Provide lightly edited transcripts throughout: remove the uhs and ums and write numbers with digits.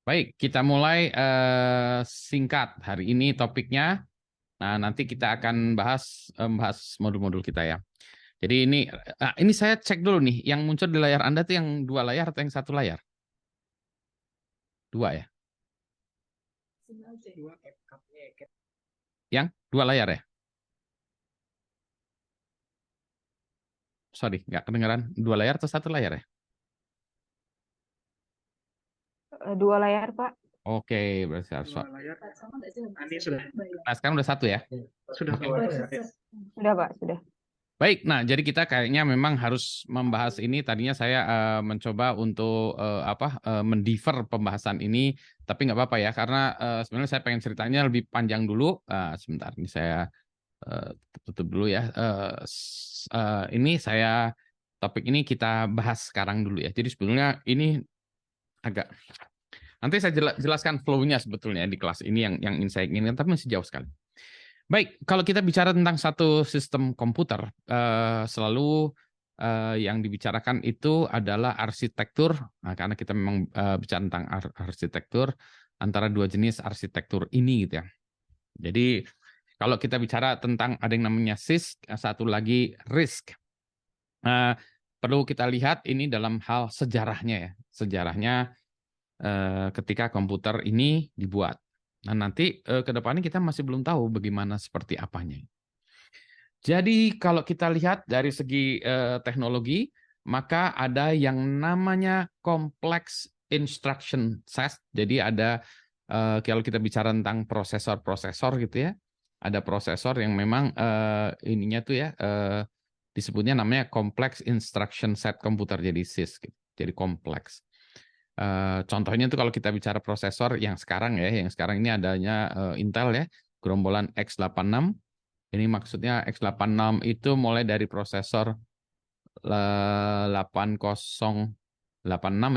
Baik, kita mulai singkat hari ini topiknya. Nah, nanti kita akan bahas modul-modul kita ya. Jadi ini saya cek dulu nih, yang muncul di layar Anda tuh yang 2 layar atau yang 1 layar? 2 ya? Yang 2 layar ya? Sorry, nggak kedengeran. 2 layar atau 1 layar ya? 2 layar, Pak. Oke, berarti harus. 2 layar. Ini sudah. Nah, sekarang udah 1 ya? Sudah. Sudah, Pak, sudah. Baik, nah jadi kita kayaknya memang harus membahas ini. Tadinya saya mencoba untuk mendiver pembahasan ini, tapi nggak apa-apa ya, karena sebenarnya saya pengen ceritanya lebih panjang dulu. Sebentar, ini saya tutup dulu ya. Topik ini kita bahas sekarang dulu ya. Jadi sebetulnya ini agak nanti saya jelaskan flow-nya sebetulnya di kelas ini yang ingin saya inginkan, tapi masih jauh sekali. Baik, kalau kita bicara tentang satu sistem komputer, selalu yang dibicarakan itu adalah arsitektur. Nah, karena kita memang bicara tentang arsitektur, antara 2 jenis arsitektur ini gitu ya. Jadi kalau kita bicara tentang ada yang namanya CISC, satu lagi RISC. Perlu kita lihat ini dalam hal sejarahnya ya. Sejarahnya ketika komputer ini dibuat. Nah, nanti ke depannya kita masih belum tahu bagaimana seperti apanya. Jadi kalau kita lihat dari segi teknologi, maka ada yang namanya complex instruction set. Jadi ada kalau kita bicara tentang prosesor gitu ya, ada prosesor yang memang ininya tuh ya disebutnya namanya complex instruction set komputer, jadi CISC gitu. Jadi kompleks. Contohnya itu kalau kita bicara prosesor yang sekarang ini adanya Intel ya, gerombolan x86. Ini maksudnya x86 itu mulai dari prosesor 8086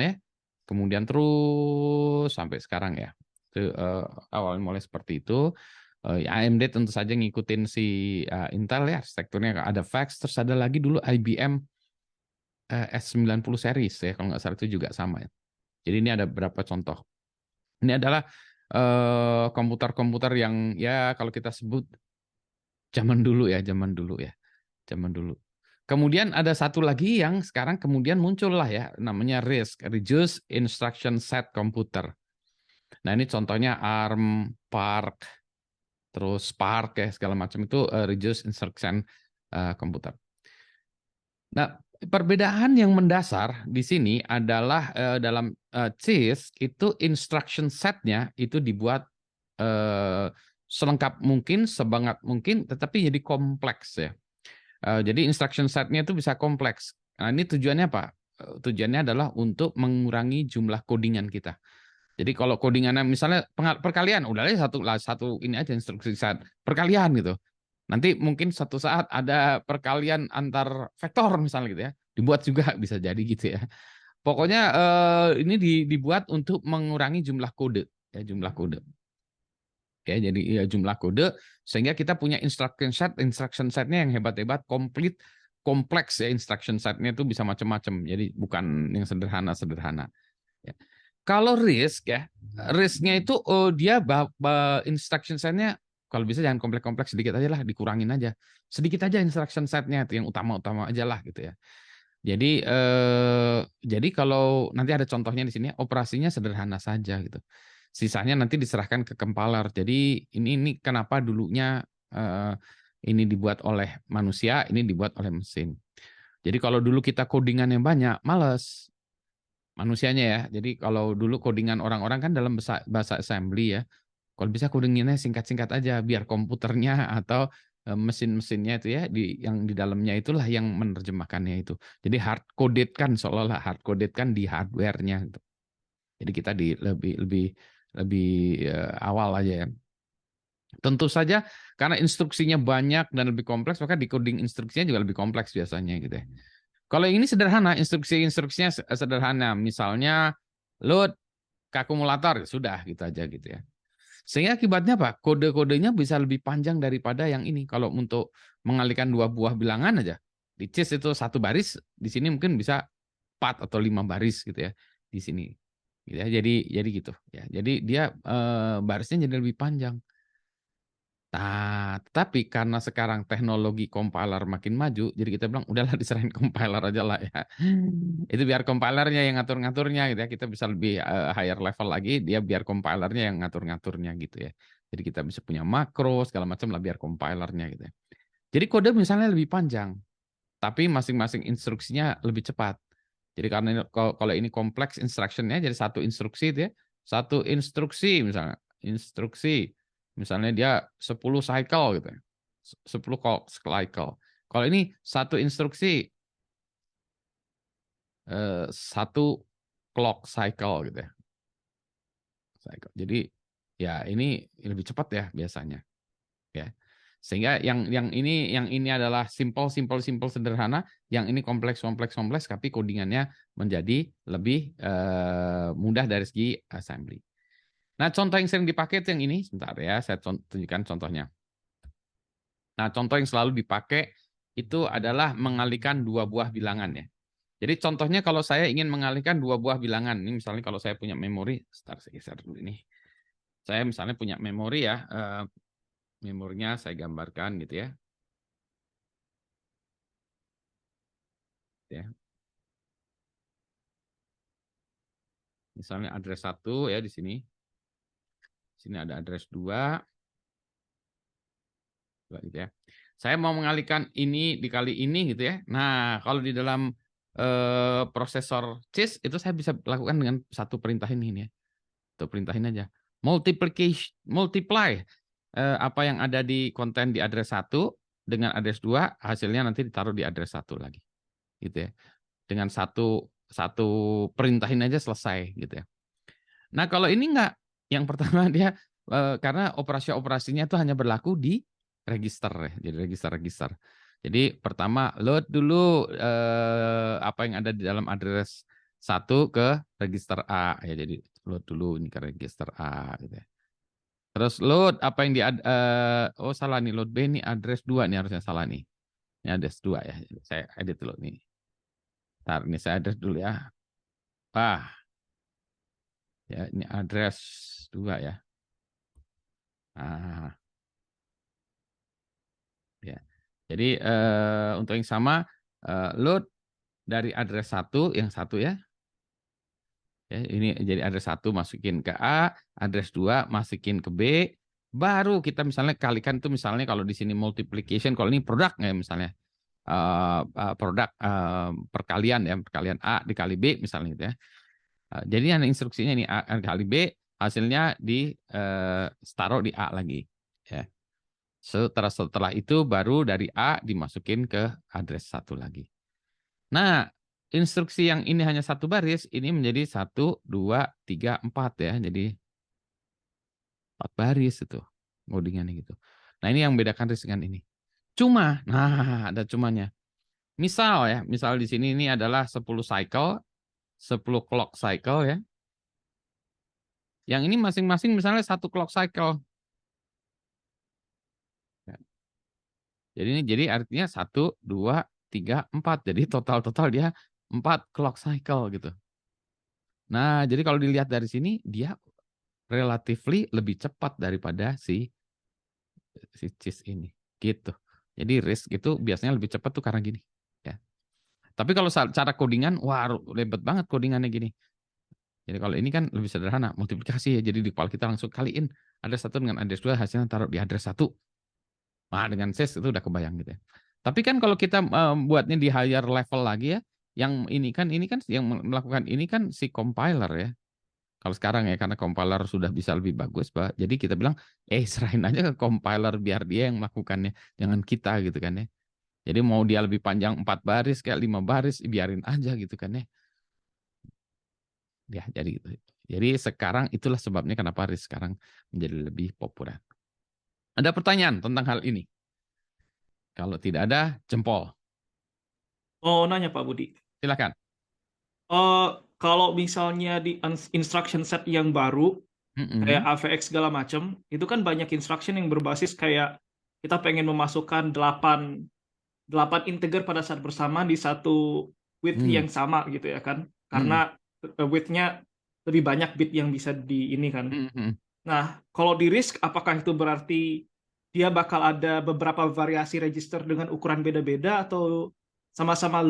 ya, kemudian terus sampai sekarang ya. Itu awalnya mulai seperti itu. AMD tentu saja ngikutin si Intel ya, arsitekturnya ada VAX, terus ada lagi dulu IBM S90 series ya, kalau nggak salah itu juga sama ya. Jadi ini ada beberapa contoh. Ini adalah komputer-komputer yang ya kalau kita sebut zaman dulu. Kemudian ada satu lagi yang sekarang kemudian muncul lah ya, namanya RISC, Reduced Instruction Set Computer. Nah ini contohnya ARM, PARC, terus SPARC ya, segala macam itu Reduced Instruction Computer. Nah, perbedaan yang mendasar di sini adalah dalam CISC itu instruction set-nya itu dibuat selengkap mungkin, sebanget mungkin, tetapi jadi kompleks ya. Jadi instruction set-nya itu bisa kompleks. Nah, ini tujuannya apa? Tujuannya adalah untuk mengurangi jumlah codingan kita. Jadi kalau codingannya misalnya perkalian, udahlah satu ini aja instruksi set perkalian gitu. Nanti mungkin satu saat ada perkalian antar vektor misalnya gitu ya, dibuat juga bisa jadi gitu ya. Pokoknya ini dibuat untuk mengurangi jumlah kode ya, jumlah kode. Ya, jadi ya, jumlah kode sehingga kita punya instruction setnya yang hebat-hebat, kompleks ya, instruction setnya itu bisa macam-macam. Jadi bukan yang sederhana-sederhana. Ya. Kalau RISC ya, RISC-nya itu dia instruction set-nya kalau bisa jangan kompleks-kompleks, sedikit aja lah, dikurangin aja. Sedikit aja instruction set-nya itu yang utama-utama aja lah gitu ya. Jadi kalau nanti ada contohnya di sini, operasinya sederhana saja gitu. Sisanya nanti diserahkan ke compiler. Jadi ini kenapa dulunya ini dibuat oleh manusia, ini dibuat oleh mesin. Jadi kalau dulu kita codingannya banyak, males manusianya ya. Jadi kalau dulu codingan orang-orang kan dalam bahasa assembly ya. Kalau bisa codingannya singkat-singkat aja, biar komputernya atau mesin-mesinnya itu ya yang di dalamnya itulah yang menerjemahkannya itu. Jadi hard coded kan, seolah-olah hard coded kan di hardware-nya gitu. Jadi kita lebih awal aja ya. Tentu saja karena instruksinya banyak dan lebih kompleks, maka decoding instruksinya juga lebih kompleks biasanya gitu ya. Kalau yang ini sederhana, instruksinya sederhana. Misalnya load ke akumulator, sudah gitu aja gitu ya. Sehingga akibatnya apa? Kode-kodenya bisa lebih panjang daripada yang ini. Kalau untuk mengalihkan 2 buah bilangan aja, di CISC itu 1 baris, di sini mungkin bisa 4 atau 5 baris gitu ya di sini. Gitu ya. Jadi gitu ya. Jadi dia barisnya jadi lebih panjang. Nah, tetapi karena sekarang teknologi compiler makin maju, jadi kita bilang udahlah diserahin compiler aja lah ya. Itu biar compilernya yang ngatur-ngaturnya gitu ya. Kita bisa lebih higher level lagi, dia biar compilernya yang ngatur-ngaturnya gitu ya. Jadi kita bisa punya makro segala macam lah biar compilernya gitu ya. Jadi kode misalnya lebih panjang, tapi masing-masing instruksinya lebih cepat. Jadi karena kalau ini kompleks instructionnya, jadi satu instruksi itu ya, satu instruksi misalnya dia 10 cycle gitu ya, 10 cycle. Kalau ini satu instruksi satu clock cycle gitu ya. Jadi ya ini lebih cepat ya biasanya ya. Sehingga yang ini adalah simple sederhana, yang ini kompleks tapi codingannya menjadi lebih mudah dari segi assembly. Nah, contoh yang sering dipakai itu yang ini, sebentar ya, saya tunjukkan contohnya. Nah, contoh yang selalu dipakai itu adalah mengalihkan dua buah bilangan ya. Jadi contohnya kalau saya ingin mengalihkan dua buah bilangan, ini misalnya kalau saya punya memori, sebentar saya geser dulu ini. Saya misalnya punya memori ya, memorinya saya gambarkan gitu ya. Ya. Misalnya address 1 ya di sini. Sini ada address 2. Gitu ya. Saya mau mengalihkan ini dikali ini gitu ya. Nah, kalau di dalam prosesor CISC itu saya bisa lakukan dengan satu perintah ini ya. Tuh perintahin aja. Multiply apa yang ada di konten di address 1 dengan address 2, hasilnya nanti ditaruh di address 1 lagi. Gitu ya. Dengan satu perintahin aja selesai gitu ya. Nah, kalau ini enggak. Yang pertama dia karena operasinya itu hanya berlaku di register ya. Jadi register. Jadi pertama load dulu apa yang ada di dalam address 1 ke register A ya. Jadi load dulu ini ke register A gitu ya. Terus load apa yang di oh salah nih, load B ini address 2 nih, harusnya salah nih. Ini address 2 ya. Saya edit dulu nih. Ntar ini saya address dulu ya. Ya ini address 2 ya. Nah, ya. Jadi untuk yang sama load dari address 1 yang 1 ya. Ya, ini jadi address 1 masukin ke A, address 2 masukin ke B, baru kita misalnya kalikan itu misalnya kalau di sini multiplication, kalau ini produk ya misalnya produk perkalian ya, perkalian A dikali B misalnya gitu ya. Jadi yang instruksinya ini A kali B, hasilnya di taruh di A lagi ya. Setelah itu baru dari A dimasukin ke address 1 lagi. Nah, instruksi yang ini hanya satu baris, ini menjadi 1, 2, 3, 4 ya. Jadi 4 baris itu ngodingannya gitu. Nah, ini yang membedakan RISC dengan ini. Cuma, nah ada cumanya. Misal di sini ini adalah 10 cycle, 10 clock cycle ya. Yang ini masing-masing misalnya 1 clock cycle. Jadi artinya 1, 2, 3, 4. Jadi total dia 4 clock cycle gitu. Nah, jadi kalau dilihat dari sini dia relatively lebih cepat daripada si CISC ini. Gitu. Jadi RISC itu biasanya lebih cepat tuh karena gini, ya. Tapi kalau cara codingan, wah ribet banget codingannya gini. Jadi kalau ini kan lebih sederhana, multiplikasi ya. Jadi di kepala kita langsung kaliin address 1 dengan address 2, hasilnya taruh di address 1. Nah, dengan CISC itu udah kebayang gitu ya. Tapi kan kalau kita buatnya di higher level lagi ya, yang ini kan yang melakukan ini kan si compiler ya. Kalau sekarang ya karena compiler sudah bisa lebih bagus, Pak. Jadi kita bilang, serahin aja ke compiler biar dia yang melakukannya, jangan kita gitu kan ya. Jadi mau dia lebih panjang 4 baris kayak 5 baris, biarin aja gitu kan ya. Ya, jadi gitu. Jadi sekarang itulah sebabnya kenapa RISC sekarang menjadi lebih populer. Ada pertanyaan tentang hal ini? Kalau tidak ada, jempol. Mau nanya Pak Budi. Silakan. Kalau misalnya di instruction set yang baru, kayak AVX segala macam, itu kan banyak instruction yang berbasis kayak kita pengen memasukkan 8 integer pada saat bersamaan di satu width yang sama gitu ya kan. Karena width-nya lebih banyak bit yang bisa di ini kan. Nah, kalau di RISC, apakah itu berarti dia bakal ada beberapa variasi register dengan ukuran beda-beda, atau sama-sama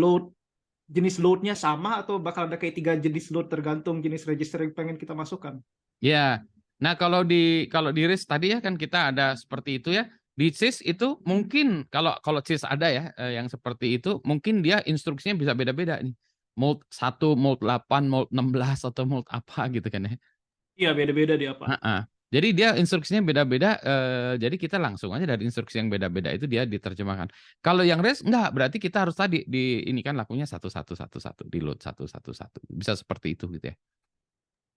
jenis load-nya sama, atau bakal ada kayak 3 jenis load tergantung jenis register yang pengen kita masukkan? Ya, nah kalau di RISC tadi ya kan kita ada seperti itu ya. Di CIS itu mungkin kalau CIS ada ya yang seperti itu, mungkin dia instruksinya bisa beda-beda nih. Mode 1, mode 8, mode 16 atau mode apa gitu kan ya. Iya, beda-beda dia, Pak. Jadi dia instruksinya beda-beda, jadi kita langsung aja dari instruksi yang beda-beda itu dia diterjemahkan. Kalau yang RISC enggak, berarti kita harus tadi ini kan lakunya satu, di load satu. Bisa seperti itu gitu ya.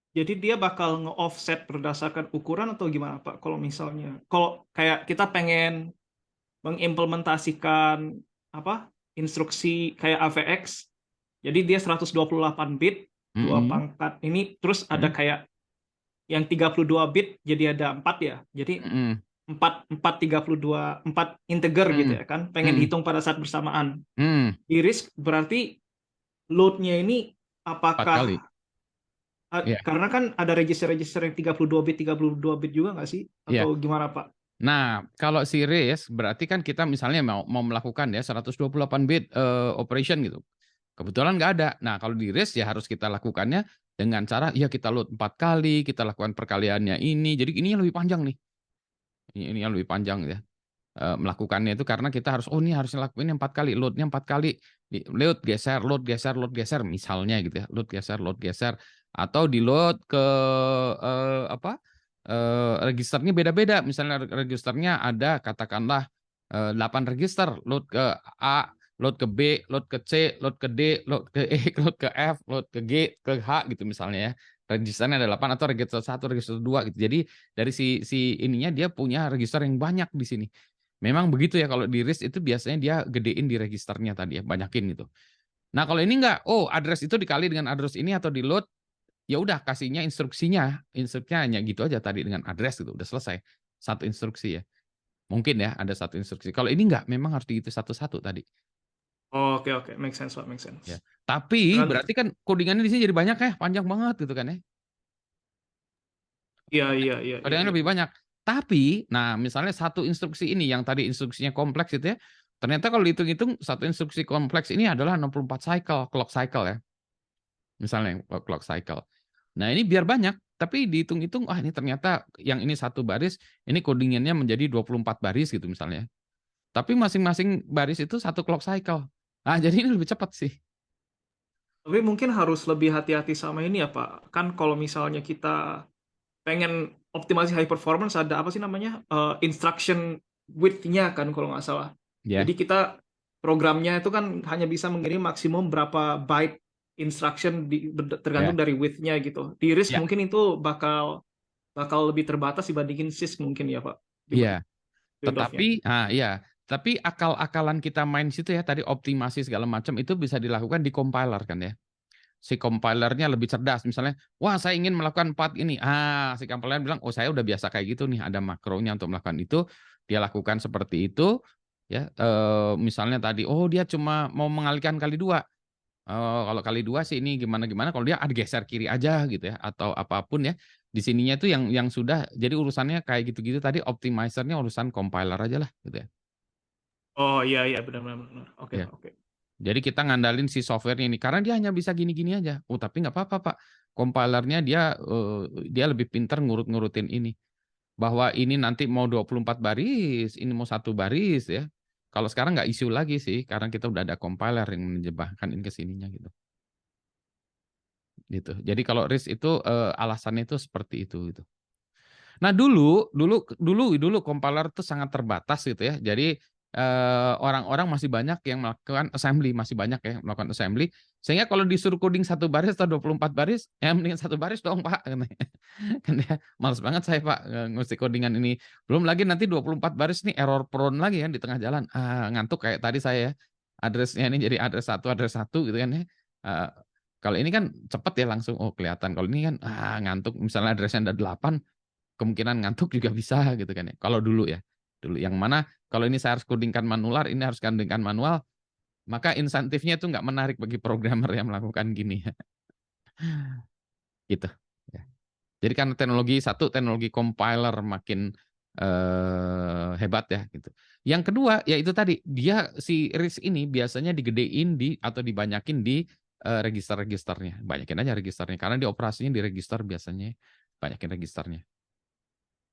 Jadi dia bakal nge-offset berdasarkan ukuran atau gimana, Pak? Kalau misalnya, kalau kayak kita pengen mengimplementasikan instruksi kayak AVX, jadi dia 128 bit, 2 pangkat ini, terus ada kayak yang 32 bit, jadi ada 4 ya. Jadi 4 integer gitu ya kan, pengen hitung pada saat bersamaan. Di RISC berarti load-nya ini 4 apakah kali. karena kan ada register-register yang 32 bit juga nggak sih? Atau gimana, Pak? Nah, kalau si RISC berarti kan kita misalnya mau melakukan ya 128 bit operation gitu. Kebetulan nggak ada. Nah, kalau di RISC ya harus kita lakukannya dengan cara ya kita load 4 kali, kita lakukan perkaliannya ini. Jadi ini yang lebih panjang nih. Ini yang lebih panjang ya. Melakukannya itu karena kita harus ini harus ngelakuin 4 kali, loadnya 4 kali. Load geser, load geser, load geser misalnya gitu ya. Load geser atau di load ke registernya beda-beda. Misalnya registernya ada katakanlah 8 register, load ke A, load ke B, load ke C, load ke D, load ke E, load ke F, load ke G, ke H gitu misalnya ya. Registernya ada 8 atau register 1, register 2 gitu. Jadi dari si ininya dia punya register yang banyak di sini. Memang begitu ya kalau di RISC itu biasanya dia gedein di registernya tadi ya, banyakin gitu. Nah, kalau ini enggak, address itu dikali dengan address ini atau di load, ya udah kasihnya instruksinya hanya gitu aja tadi dengan address gitu, udah selesai. Satu instruksi ya. Mungkin ya ada satu instruksi. Kalau ini enggak, memang harus dihitung satu-satu tadi. Oke, make sense, Pak, make sense. Ya. Tapi berarti kan codingannya di sini jadi banyak ya, panjang banget gitu kan ya. Iya. Codingannya lebih banyak. Tapi, nah misalnya satu instruksi ini yang tadi instruksinya kompleks itu ya, ternyata kalau dihitung-hitung satu instruksi kompleks ini adalah 64 cycle, clock cycle ya. Misalnya clock cycle. Nah ini biar banyak, tapi dihitung-hitung, ini ternyata yang ini satu baris, ini codingannya menjadi 24 baris gitu misalnya. Tapi masing-masing baris itu satu clock cycle. Nah jadi ini lebih cepat sih. Tapi mungkin harus lebih hati-hati sama ini ya, Pak. Kan kalau misalnya kita pengen optimasi high performance, ada apa sih namanya? Instruction width-nya kan kalau nggak salah. Yeah. Jadi kita programnya itu kan hanya bisa mengirim maksimum berapa byte instruction tergantung dari width-nya gitu. Di RISC mungkin itu bakal lebih terbatas dibandingin CISC mungkin ya, Pak. Iya. Tapi akal-akalan kita main situ ya tadi optimasi segala macam itu bisa dilakukan di compiler kan ya. Si compilernya lebih cerdas misalnya, wah saya ingin melakukan 4 ini. Si compiler bilang, saya udah biasa kayak gitu nih, ada makronya untuk melakukan itu, dia lakukan seperti itu ya. Misalnya tadi dia cuma mau mengalihkan kali 2. Kalau kali 2 sih ini gimana kalau dia ada geser kiri aja gitu ya atau apapun ya. Di sininya itu yang sudah jadi urusannya kayak gitu-gitu tadi optimizernya urusan compiler aja lah gitu ya. Oh iya benar. Oke. Jadi kita ngandalin si softwarenya ini karena dia hanya bisa gini-gini aja. Tapi nggak apa-apa Pak. Compilernya dia lebih pintar ngurut-ngurutin ini. Bahwa ini nanti mau 24 baris, ini mau 1 baris ya. Kalau sekarang nggak isu lagi sih, karena kita udah ada compiler yang menjebakkan ini ke sininya gitu. Gitu. Jadi kalau RISC itu alasannya itu seperti itu gitu. Nah, dulu compiler itu sangat terbatas gitu ya. Jadi orang-orang masih banyak yang melakukan assembly, masih banyak ya melakukan assembly. Sehingga kalau disuruh coding 1 baris atau 24 baris, ya mending 1 baris dong, Pak. Kan ya, males banget saya, Pak, ngisi codingan ini. Belum lagi nanti 24 baris nih error prone lagi kan di tengah jalan. Ngantuk kayak tadi saya ya. Address-nya ini jadi address 1 gitu kan ya. Kalau ini kan cepet ya langsung kelihatan. Kalau ini kan ngantuk misalnya address-nya ada 8, kemungkinan ngantuk juga bisa gitu kan ya. Kalau dulu ya. Dulu yang mana kalau ini saya harus codingkan manual, ini harus codingkan manual, maka insentifnya itu nggak menarik bagi programmer yang melakukan gini. Gitu. Jadi karena teknologi compiler makin hebat ya gitu. Yang kedua ya itu tadi dia si RISC ini biasanya digedein atau dibanyakin di register-registernya. Banyakin aja registernya karena dioperasinya di register biasanya banyakin registernya.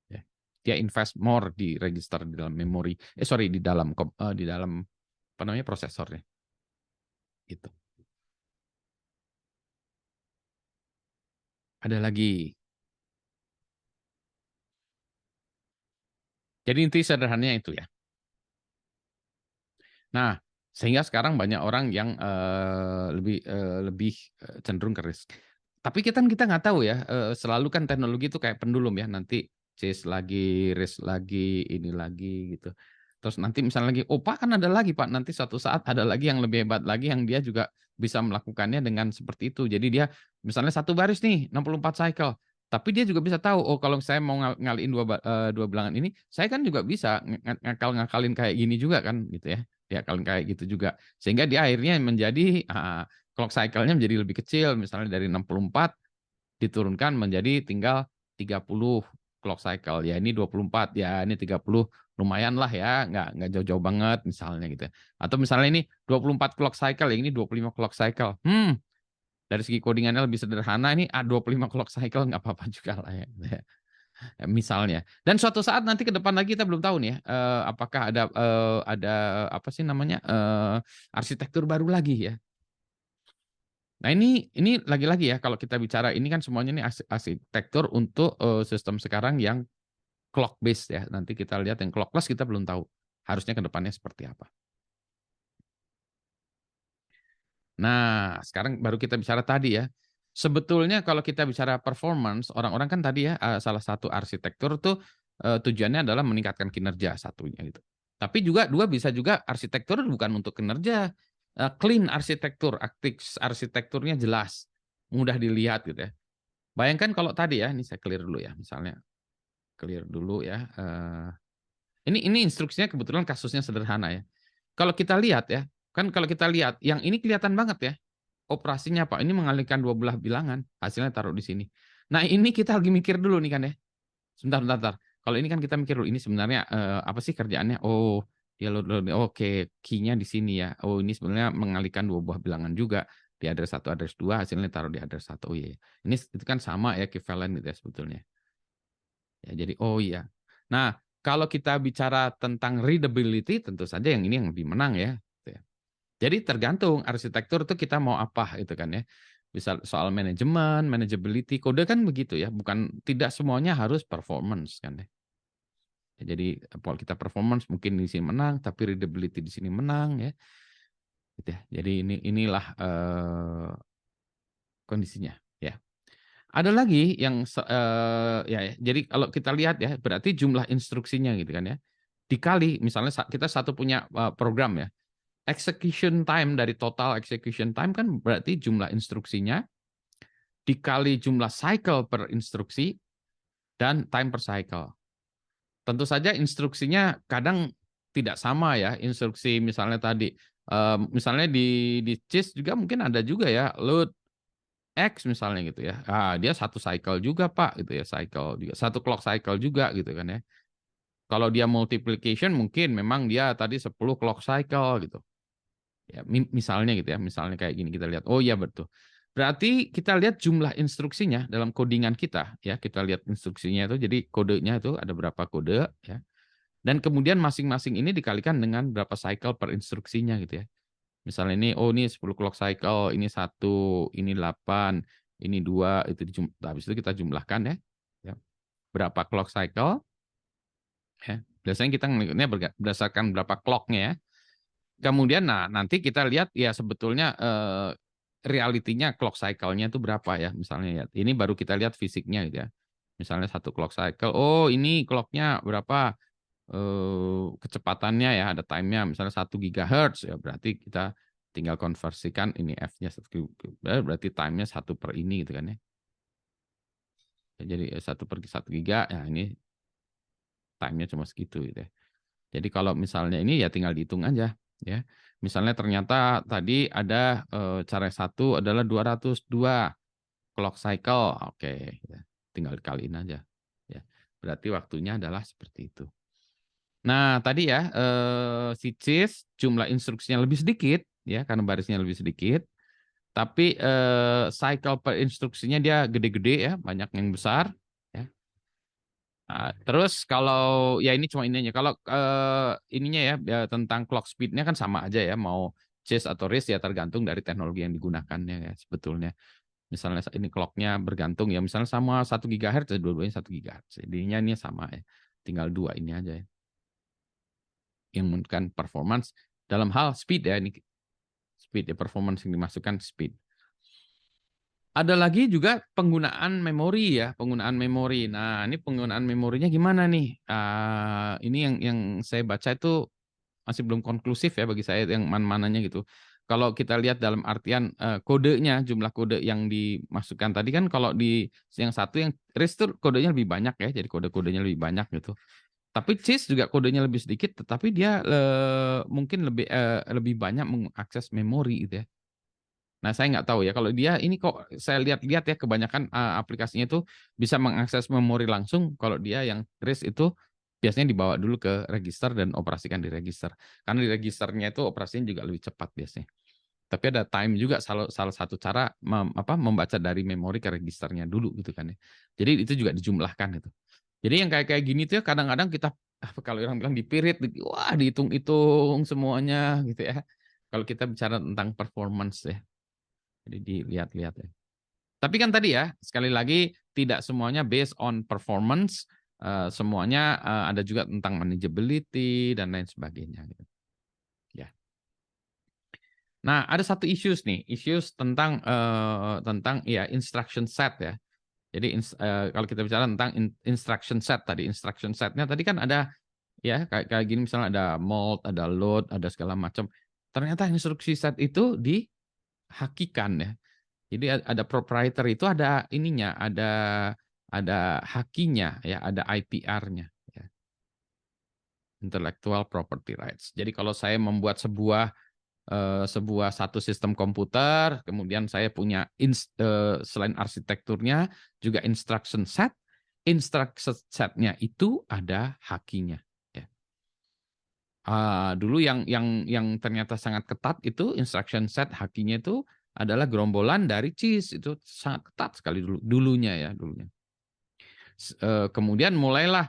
Ya. Dia invest more di register di dalam memori. Di dalam apa namanya prosesornya. Gitu. Ada lagi. Jadi inti sederhananya itu ya. Nah, sehingga sekarang banyak orang yang lebih cenderung ke RISC. Tapi kita nggak tahu ya. Selalu kan teknologi itu kayak pendulum ya. Nanti CISC lagi, RISC lagi, ini lagi gitu. Terus nanti misalnya lagi, oh Pak kan ada lagi Pak. Nanti suatu saat ada lagi yang lebih hebat lagi yang dia juga bisa melakukannya dengan seperti itu. Jadi dia misalnya satu baris nih 64 cycle. Tapi dia juga bisa tahu, oh kalau saya mau ngaliin dua bilangan ini, saya kan juga bisa ngakalin kayak gini juga kan gitu ya. Ya kalau kayak gitu juga. Sehingga dia akhirnya menjadi clock cycle-nya menjadi lebih kecil. Misalnya dari 64 diturunkan menjadi tinggal 30 clock cycle. Ya ini 24, ya ini 30 lumayan lah ya, nggak jauh-jauh banget misalnya gitu. Atau misalnya ini 24 clock cycle, yang ini 25 clock cycle. Dari segi codingannya lebih sederhana, ini 25 clock cycle nggak apa-apa juga lah ya. Misalnya. Dan suatu saat nanti ke depan lagi kita belum tahu nih ya, apakah ada apa sih namanya arsitektur baru lagi ya. Nah ini lagi-lagi ya kalau kita bicara ini kan semuanya ini arsitektur untuk sistem sekarang yang clock based ya. Nanti kita lihat yang clockless kita belum tahu harusnya ke depannya seperti apa. Nah, sekarang baru kita bicara tadi ya. Sebetulnya kalau kita bicara performance, orang-orang kan tadi ya salah satu arsitektur tuh tujuannya adalah meningkatkan kinerja satunya gitu. Tapi juga dua bisa juga arsitektur bukan untuk kinerja, clean arsitekturnya jelas, mudah dilihat gitu ya. Bayangkan kalau tadi ya, ini saya clear dulu ya, misalnya clear dulu ya. Ini instruksinya kebetulan kasusnya sederhana ya. Kalau kita lihat ya, kan kalau kita lihat yang ini kelihatan banget ya. Operasinya apa? Ini mengalihkan dua belah bilangan, hasilnya taruh di sini. Nah, ini kita lagi mikir dulu nih kan ya. Sebentar. Kalau ini kan kita mikir dulu ini sebenarnya apa sih kerjaannya? Oh, ya oke, key-nya di sini ya. Oh, ini sebenarnya mengalihkan dua buah bilangan juga. Di address 1, address 2, hasilnya taruh di address 1. Oh iya. Ini itu kan sama ya equivalent gitu ya sebetulnya. Ya, jadi oh iya. Nah, kalau kita bicara tentang readability tentu saja yang ini yang lebih menang ya. Jadi tergantung arsitektur itu kita mau apa itu kan ya. Bisa soal manajemen, manageability, kode kan begitu ya. Bukan tidak semuanya harus performance kan ya. Jadi kalau kita performance mungkin di sini menang, tapi readability di sini menang ya. Gitu ya. Jadi inilah kondisinya ya. Ada lagi yang ya. Jadi kalau kita lihat ya, berarti jumlah instruksinya gitu kan ya. Dikali misalnya kita satu punya program ya. Execution time dari total execution time kan berarti jumlah instruksinya dikali jumlah cycle per instruksi dan time per cycle. Tentu saja instruksinya kadang tidak sama ya. Instruksi misalnya tadi, misalnya di CISC juga mungkin ada juga ya load X misalnya gitu ya. Dia satu cycle juga Pak gitu ya, cycle juga satu clock cycle juga gitu kan ya. Kalau dia multiplication mungkin memang dia tadi 10 clock cycle gitu. Ya, misalnya gitu ya, misalnya kayak gini kita lihat. Oh iya betul. Berarti kita lihat jumlah instruksinya dalam codingan kita ya, kita lihat instruksinya itu jadi kodenya itu ada berapa kode ya. Dan kemudian masing-masing ini dikalikan dengan berapa cycle per instruksinya gitu ya. Misalnya ini oh ini 10 clock cycle, ini 1, ini 8, ini 2 itu habis itu kita jumlahkan ya. Ya. Berapa clock cycle? Ya. Biasanya kita ngelihatnya berdasarkan berapa clocknya ya. Kemudian nanti kita lihat ya sebetulnya realitinya clock cycle-nya itu berapa ya misalnya ya. Ini baru kita lihat fisiknya gitu ya. Misalnya satu clock cycle, oh ini clock-nya berapa kecepatannya ya, ada time-nya misalnya 1 GHz ya berarti kita tinggal konversikan ini F-nya berarti time-nya 1 per ini gitu kan ya. Jadi 1 per 1 giga ya ini time-nya cuma segitu gitu ya. Jadi kalau misalnya ini ya tinggal dihitung aja. Ya, misalnya ternyata tadi ada cara satu adalah 202 clock cycle, oke. tinggal dikaliin aja. Ya, berarti waktunya adalah seperti itu. Nah, tadi ya si CIS jumlah instruksinya lebih sedikit ya karena barisnya lebih sedikit. Tapi cycle per instruksinya dia gede-gede ya, banyak yang besar ya. Nah, terus kalau ya ini cuma ininya. Kalau ininya ya tentang clock speed-nya kan sama aja ya, mau CIS atau RISC ya tergantung dari teknologi yang digunakannya ya sebetulnya. Misalnya ini clock-nya bergantung ya, misalnya sama 1 GHz, ya dua-duanya 1 GHz. Jadinya ini sama ya. Tinggal dua ini aja ya. Yang menentukan performance dalam hal speed ya, ini speed ya, performance yang dimasukkan speed. Ada lagi juga penggunaan memori ya, penggunaan memori. Nah, ini penggunaan memorinya gimana nih? Ini yang saya baca itu masih belum konklusif ya bagi saya yang mana-mananya gitu. Kalau kita lihat dalam artian kodenya, jumlah kode yang dimasukkan tadi kan kalau di yang satu yang RISC itu kodenya lebih banyak ya, jadi kode-kodenya lebih banyak gitu. Tapi CIS juga kodenya lebih sedikit, tetapi dia mungkin lebih banyak mengakses memori gitu ya. Nah, saya nggak tahu ya kalau dia ini kok saya lihat-lihat ya kebanyakan aplikasinya itu bisa mengakses memori langsung. Kalau dia yang RISC itu biasanya dibawa dulu ke register dan operasikan di register. Karena di registernya itu operasinya juga lebih cepat biasanya. Tapi ada time juga salah satu cara membaca dari memori ke registernya dulu gitu kan ya. Jadi itu juga dijumlahkan itu. Jadi yang kayak gini tuh kadang-kadang kita kalau orang bilang dipirit, wah dihitung-hitung semuanya gitu ya. Kalau kita bicara tentang performance ya. Jadi dilihat-lihat ya. Tapi kan tadi ya, sekali lagi tidak semuanya based on performance, semuanya ada juga tentang manageability dan lain sebagainya. Gitu. Ya. Nah, ada satu issues nih, issues tentang ya instruction set ya. Jadi kalau kita bicara tentang instruction set tadi, instruction setnya tadi kan ada ya kayak gini misalnya ada mode, ada load, ada segala macam. Ternyata instruksi set itu dihakikan ya. Jadi ada proprietor itu ada ininya, ada hakinya ya, ada IPR-nya ya. Intellectual Property Rights. Jadi kalau saya membuat sebuah satu sistem komputer, kemudian saya punya selain arsitekturnya juga instruction set-nya itu ada hakinya ya. Dulu yang ternyata sangat ketat itu instruction set hakinya itu adalah gerombolan dari CIS, itu sangat ketat sekali dulunya. Kemudian mulailah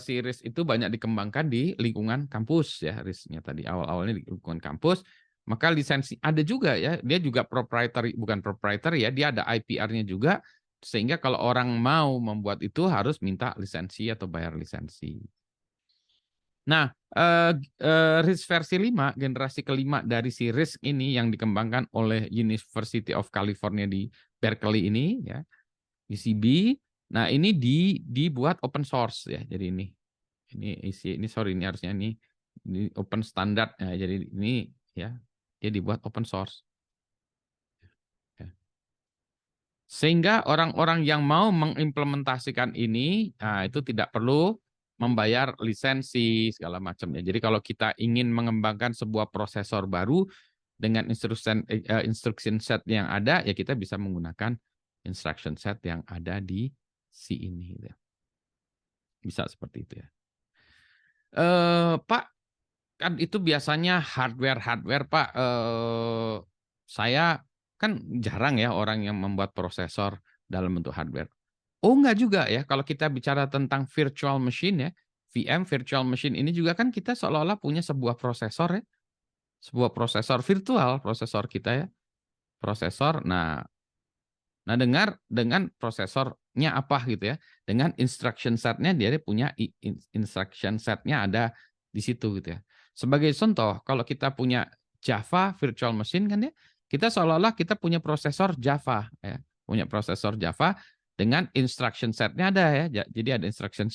si RISC itu banyak dikembangkan di lingkungan kampus ya, RISC-nya tadi awal-awalnya di lingkungan kampus, maka lisensi ada juga ya, dia juga proprietary, bukan proprietary ya, dia ada IPR-nya juga, sehingga kalau orang mau membuat itu harus minta lisensi atau bayar lisensi. Nah, RISC versi 5, generasi kelima dari si RISC ini yang dikembangkan oleh University of California di Berkeley ini, ya, UCB. Nah, ini dibuat open source ya. Jadi ini harusnya ini open standard ya. Jadi ini ya, dia dibuat open source. Ya. Sehingga orang-orang yang mau mengimplementasikan ini, nah, itu tidak perlu membayar lisensi segala macamnya. Jadi kalau kita ingin mengembangkan sebuah prosesor baru dengan instruction set yang ada, ya kita bisa menggunakan instruction set yang ada di si ini. Bisa seperti itu ya. Pak, kan itu biasanya hardware Pak. Saya kan jarang ya orang yang membuat prosesor dalam bentuk hardware. Oh enggak juga ya, kalau kita bicara tentang virtual machine ya, VM virtual machine ini juga kan kita seolah-olah punya sebuah prosesor ya, sebuah prosesor virtual, prosesor kita ya, prosesor. Nah dengan prosesornya apa gitu ya, dengan instruction setnya dia punya instruction setnya ada di situ gitu ya. Sebagai contoh, kalau kita punya Java virtual machine kan ya, kita seolah-olah kita punya prosesor Java ya, punya prosesor Java dengan instruction setnya ada ya, jadi ada instruction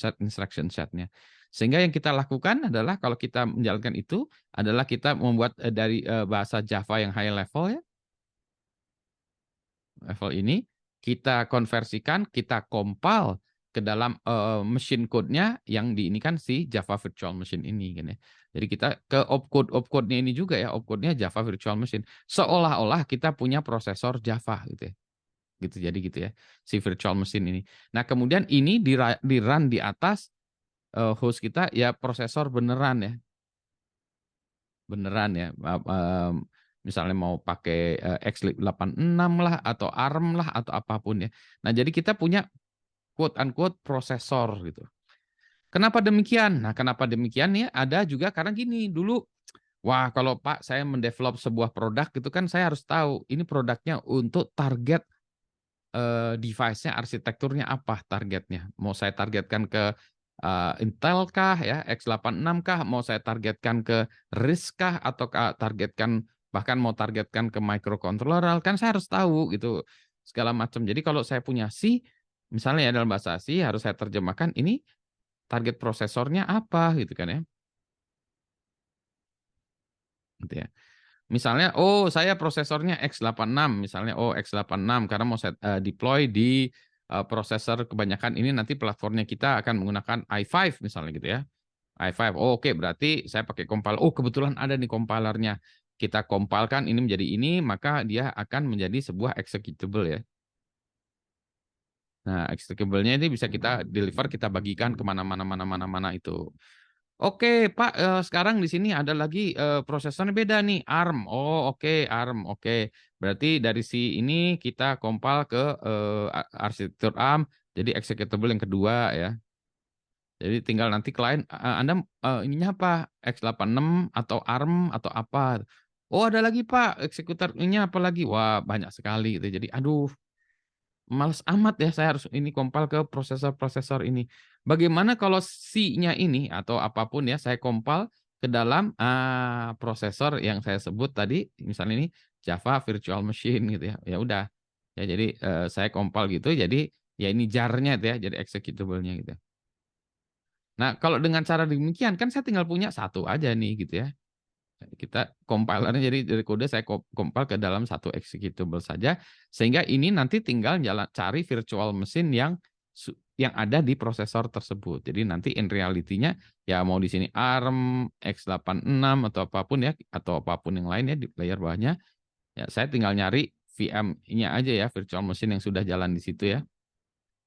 setnya. Sehingga yang kita lakukan adalah kalau kita menjalankan itu adalah kita membuat dari bahasa Java yang high level ya, level ini kita konversikan, kita compile ke dalam machine code-nya yang diinikan si Java Virtual Machine ini kan ya. Jadi kita ke opcode-nya ini juga ya, opcode-nya Java Virtual Machine. Seolah-olah kita punya prosesor Java gitu ya. gitu. Jadi gitu ya, si virtual machine ini. Nah, kemudian ini di run di atas host kita ya prosesor beneran ya. Beneran ya. Misalnya mau pakai x86 lah atau ARM lah atau apapun ya. Nah, jadi kita punya quote unquote prosesor gitu. Kenapa demikian? Nah, kenapa demikian ya? Ada juga karena gini, dulu wah, kalau Pak saya mendevelop sebuah produk itu kan saya harus tahu ini produknya untuk target device-nya, arsitekturnya apa targetnya. Mau saya targetkan ke Intel kah ya, x86 kah, mau saya targetkan ke RISC kah atau targetkan bahkan mau targetkan ke microcontroller, kan saya harus tahu gitu segala macam. Jadi kalau saya punya C misalnya ya dalam bahasa C harus saya terjemahkan ini target prosesornya apa gitu kan ya. Gitu ya. Misalnya, oh saya prosesornya x86, misalnya, oh x86 karena mau saya deploy di prosesor kebanyakan ini nanti platformnya kita akan menggunakan i5 misalnya gitu ya. i5, oh, oke berarti saya pakai compiler, oh kebetulan ada nih compilernya. Kita compile-kan ini menjadi ini, maka dia akan menjadi sebuah executable ya. Nah, executable-nya ini bisa kita deliver, kita bagikan kemana-mana itu. Oke, Pak. Sekarang di sini ada lagi prosesornya beda nih, ARM. Oh, oke, ARM. Oke, berarti dari si ini kita compile ke arsitektur ARM, jadi executable yang kedua ya. Jadi tinggal nanti klien, Anda ininya apa? x86 atau ARM atau apa? Oh, ada lagi Pak, eksekutor ininya apa lagi? Wah, banyak sekali gitu. Jadi, aduh, males amat ya saya harus ini compile ke prosesor-prosesor ini. Bagaimana kalau C-nya ini atau apapun ya saya compile ke dalam prosesor yang saya sebut tadi, misalnya ini Java Virtual Machine gitu ya. Ya udah. Ya jadi saya compile gitu jadi ya ini jar-nya itu ya, jadi executable-nya gitu. Nah, kalau dengan cara demikian kan saya tinggal punya satu aja nih gitu ya. Kita compilernya jadi dari kode saya compile ke dalam satu executable saja sehingga ini nanti tinggal cari virtual machine yang ada di prosesor tersebut. Jadi nanti in reality-nya ya mau di sini ARM, x86 atau apapun ya atau apapun yang lain ya di layer bawahnya ya saya tinggal nyari VM-nya aja ya virtual machine yang sudah jalan di situ ya.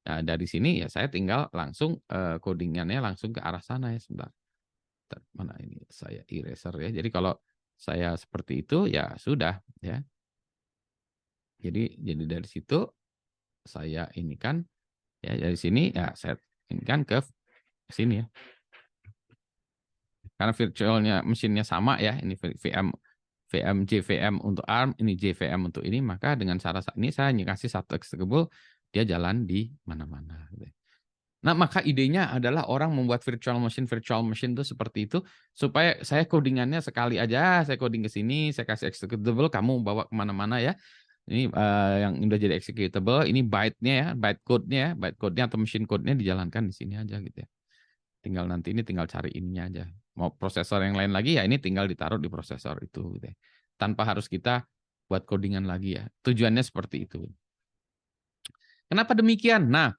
Nah, dari sini ya saya tinggal langsung codingannya langsung ke arah sana ya sebentar. Mana ini saya eraser ya. Jadi kalau saya seperti itu ya sudah ya. Jadi dari situ saya ini kan ya dari sini ya saya ini kan ke sini ya. Karena virtualnya mesinnya sama ya. Ini JVM untuk ARM, ini JVM untuk ini, maka dengan cara ini saya kasih satu executable dia jalan di mana-mana. Nah, maka idenya adalah orang membuat virtual machine itu seperti itu supaya saya codingannya sekali aja, saya coding ke sini, saya kasih executable, kamu bawa kemana-mana ya. Ini yang udah jadi executable, ini byte-nya ya, byte code-nya atau machine code-nya dijalankan di sini aja gitu ya. Tinggal nanti ini tinggal cari ininya aja. Mau prosesor yang lain lagi ya ini tinggal ditaruh di prosesor itu gitu ya. Tanpa harus kita buat codingan lagi ya. Tujuannya seperti itu. Kenapa demikian? Nah,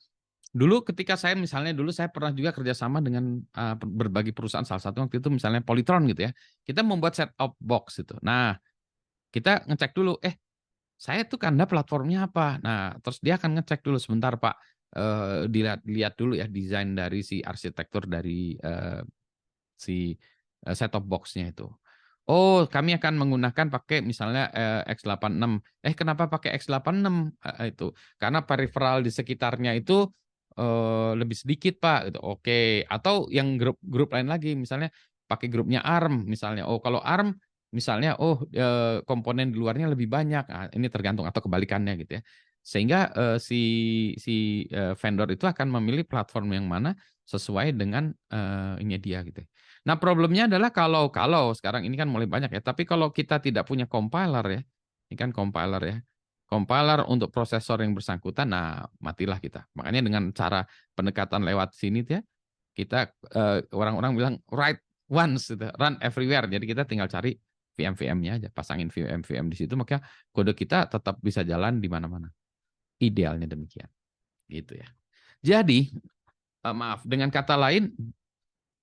dulu ketika saya misalnya dulu saya pernah juga kerjasama dengan berbagai perusahaan, salah satu waktu itu misalnya Polytron gitu ya. Kita membuat set top box itu. Nah, kita ngecek dulu, saya tuh Anda platformnya apa? Nah, terus dia akan ngecek dulu sebentar Pak, dilihat dulu ya desain dari si arsitektur dari si set top box-nya itu. Oh, kami akan menggunakan pakai misalnya x86. Kenapa pakai x86 itu? Karena peripheral di sekitarnya itu lebih sedikit, Pak. Gitu. Oke. Atau yang grup lain lagi, misalnya pakai grupnya ARM, misalnya. Oh, kalau ARM, misalnya, komponen di luarnya lebih banyak. Nah, ini tergantung atau kebalikannya gitu ya. Sehingga si vendor itu akan memilih platform yang mana sesuai dengan ini dia gitu. Nah, problemnya adalah kalau sekarang ini kan mulai banyak ya, tapi kalau kita tidak punya compiler ya, ini kan compiler ya, compiler untuk prosesor yang bersangkutan, nah matilah kita. Makanya dengan cara pendekatan lewat sini ya, kita orang-orang bilang write once, gitu, run everywhere. Jadi kita tinggal cari VM-VM-nya aja, pasangin VM-VM di situ, maka kode kita tetap bisa jalan di mana-mana. Idealnya demikian, gitu ya. Jadi maaf, dengan kata lain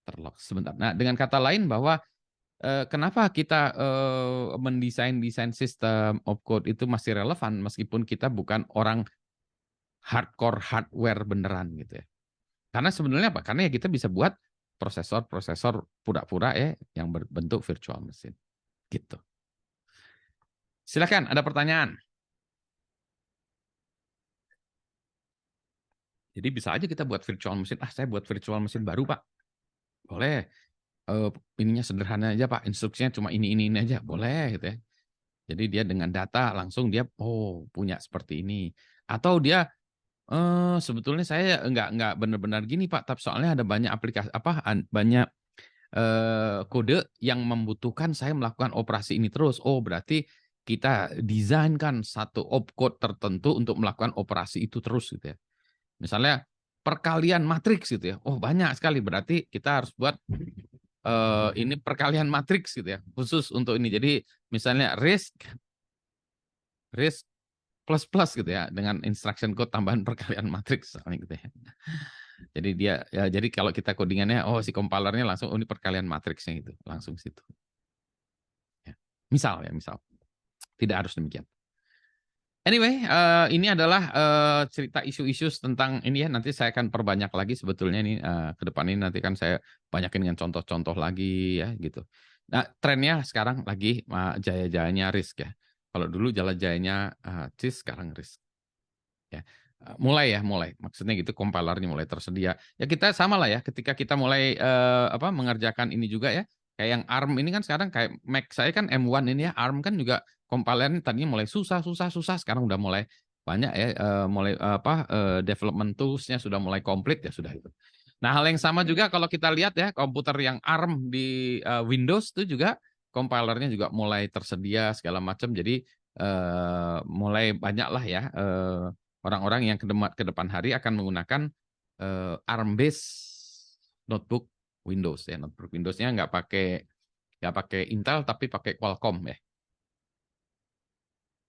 terlock sebentar. Nah, dengan kata lain bahwa kenapa kita mendesain sistem opcode itu masih relevan meskipun kita bukan orang hardcore hardware beneran gitu ya. Karena sebenarnya apa? Karena ya kita bisa buat prosesor pura-pura ya yang berbentuk virtual machine. Gitu. Silakan, ada pertanyaan. Jadi bisa aja kita buat virtual machine. Saya buat virtual machine baru, Pak. Boleh. Ininya sederhana aja, Pak. Instruksinya cuma ini aja. Boleh gitu ya. Jadi dia dengan data langsung dia punya seperti ini. Atau dia sebetulnya saya nggak benar-benar gini, Pak. Tapi soalnya ada banyak aplikasi banyak kode yang membutuhkan saya melakukan operasi ini terus. Berarti kita desainkan satu opcode tertentu untuk melakukan operasi itu terus gitu ya. Misalnya perkalian matriks gitu ya. Banyak sekali, berarti kita harus buat ini perkalian matriks gitu ya, khusus untuk ini. Jadi misalnya risk plus gitu ya, dengan instruction code tambahan perkalian matriks gitu ya. Jadi jadi kalau kita codingannya si compilernya langsung ini perkalian matriksnya itu langsung situ. Ya. Misal tidak harus demikian. Anyway, ini adalah cerita isu-isu tentang ini ya. Nanti saya akan perbanyak lagi sebetulnya ini ke depan ini, nanti kan saya banyakin dengan contoh-contoh lagi ya gitu. Nah, trennya sekarang lagi jaya-jayanya RISC ya. Kalau dulu jaya-jayanya CISC, sekarang RISC. Ya. Mulai. Maksudnya gitu, compilernya mulai tersedia. Ya kita sama lah ya, ketika kita mulai mengerjakan ini juga ya. Kayak yang ARM ini kan sekarang kayak Mac saya kan M1 ini ya, ARM kan juga kompilernya tadinya mulai susah, sekarang udah mulai banyak ya, development tools-nya sudah mulai komplit ya sudah itu. Nah, hal yang sama juga kalau kita lihat ya, komputer yang ARM di Windows itu juga kompilernya juga mulai tersedia segala macam. Jadi mulai banyak lah ya orang-orang yang ke depan hari akan menggunakan ARM-based notebook Windows ya. Notebook Windows-nya nggak pakai Intel tapi pakai Qualcomm ya.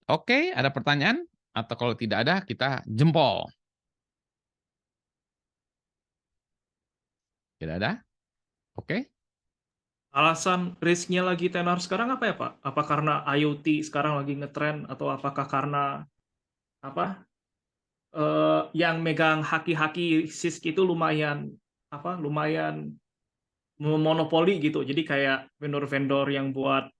Oke, ada pertanyaan? Atau kalau tidak ada, kita jempol. Tidak ada? Oke. Alasan risknya lagi tenar sekarang apa ya, Pak? Apa karena IoT sekarang lagi ngetren, atau apakah karena yang megang haki-haki CISC itu lumayan monopoli gitu. Jadi kayak vendor-vendor yang buat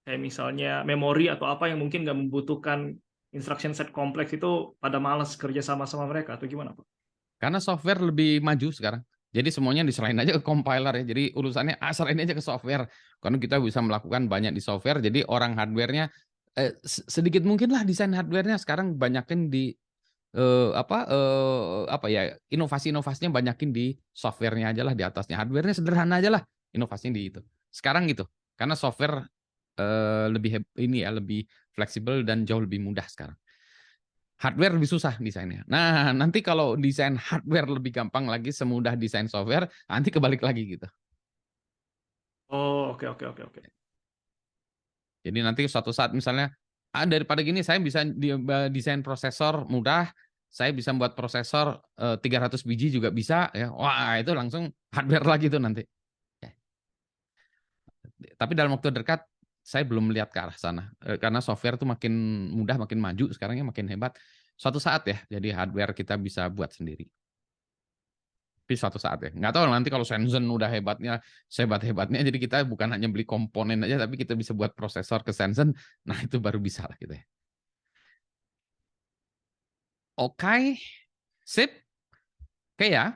kayak misalnya memori atau apa yang mungkin nggak membutuhkan instruction set kompleks itu pada malas kerja sama mereka, atau gimana, Pak? Karena software lebih maju sekarang. Jadi semuanya diserahin aja ke compiler ya. Jadi urusannya serahin aja ke software. Karena kita bisa melakukan banyak di software. Jadi orang hardware-nya sedikit mungkin lah desain hardware-nya sekarang banyakin di inovasi-inovasinya banyakin di software-nya aja lah, di atasnya. Hardware-nya sederhana aja lah, inovasinya di itu. Sekarang gitu. Karena software lebih fleksibel dan jauh lebih mudah sekarang. Hardware lebih susah desainnya. Nah, nanti kalau desain hardware lebih gampang lagi, semudah desain software, nanti kebalik lagi gitu. Oke. Jadi nanti suatu saat misalnya, daripada gini saya bisa desain prosesor mudah, saya bisa membuat prosesor 300 biji juga bisa, ya. Wah, itu langsung hardware lagi tuh nanti. Ya. Tapi dalam waktu dekat, saya belum melihat ke arah sana. Karena software tuh makin mudah, makin maju, sekarangnya makin hebat. Suatu saat ya, jadi hardware kita bisa buat sendiri. Tapi suatu saat ya. Nggak tahu nanti kalau Shenzhen udah sehebat-hebatnya, jadi kita bukan hanya beli komponen aja, tapi kita bisa buat prosesor ke Shenzhen. Nah, itu baru bisa lah gitu ya. Oke. Sip. Oke ya.